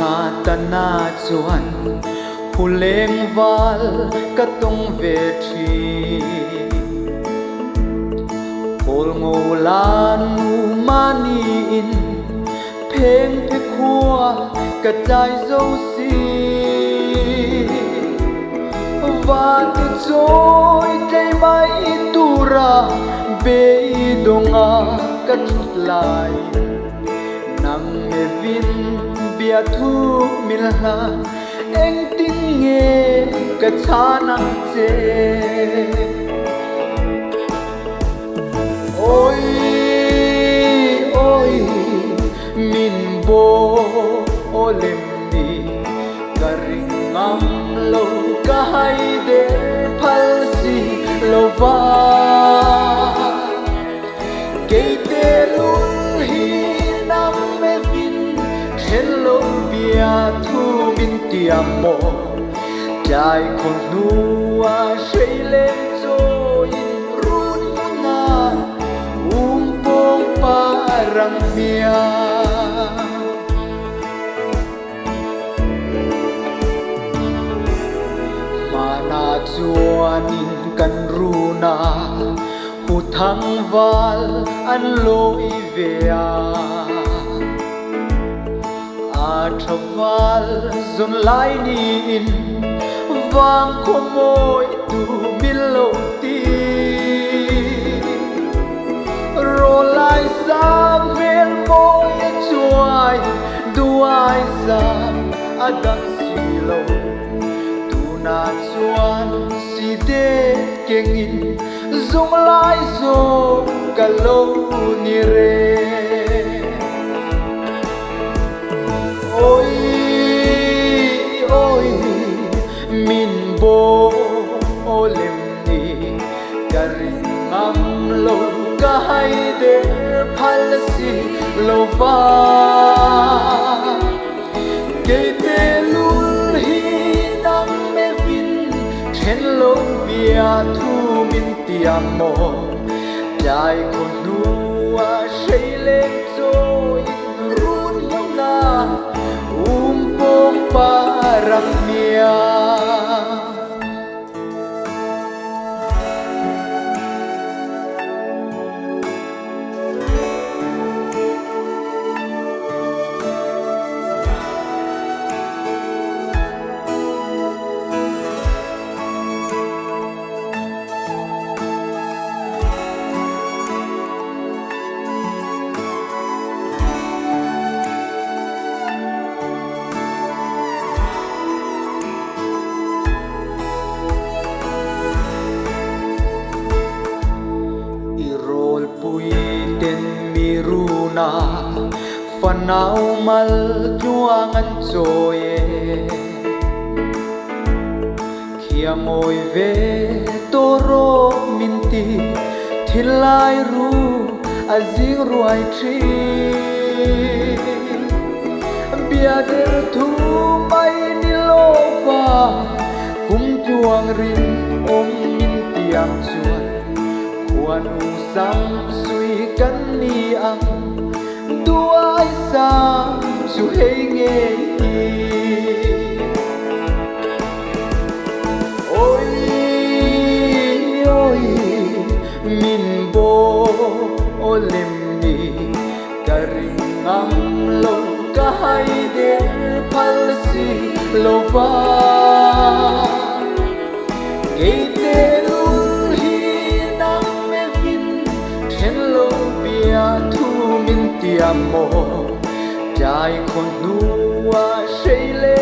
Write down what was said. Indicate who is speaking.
Speaker 1: cha ta na chuan hu leng wal ka tong ve thi pol ngo lan mu mani in pheng phe khua ka chai zo si và tu trôi cây mai tu ra bê donga ka thut lai nang me vin bia thu mil ha eng tin nge ka cha nang che ôi ôi min bo olem ni ka ring ngam lo ka hai de phal si lo va ke te lun hi nam me vin hello bia thu bin tiam mo chai khon nuwa sei le zo in run na pong parang mia chuanin kan runa hu thang wal an loi vea a thawal zon lai ni in wang khomoi tu milo ti ro lai sang vel moi chuai duai sang adang silo na chuan si de kengin zong lai zo ka lo ni re oi oi min bo olem ni ka ring am lo ka hai de phal si lo va ke te lul hi hello bia thu min tiam mo dai ko nuwa sei le zo in run na pong parang mia na fanau mal chuang an choye khia moi ve toro minti thilai ru azing ruai thi bia der thu mai ni lo va kum chuang rin om min tiang chuan khuan u sang sui kan ni ang duai sang su hei nghe ôi ôi min bo olem ni ka ring am lo ka hai de phal si lo va ke te lul hi nam me vin hello bia thu min tiam mo dai khon nuwa sei le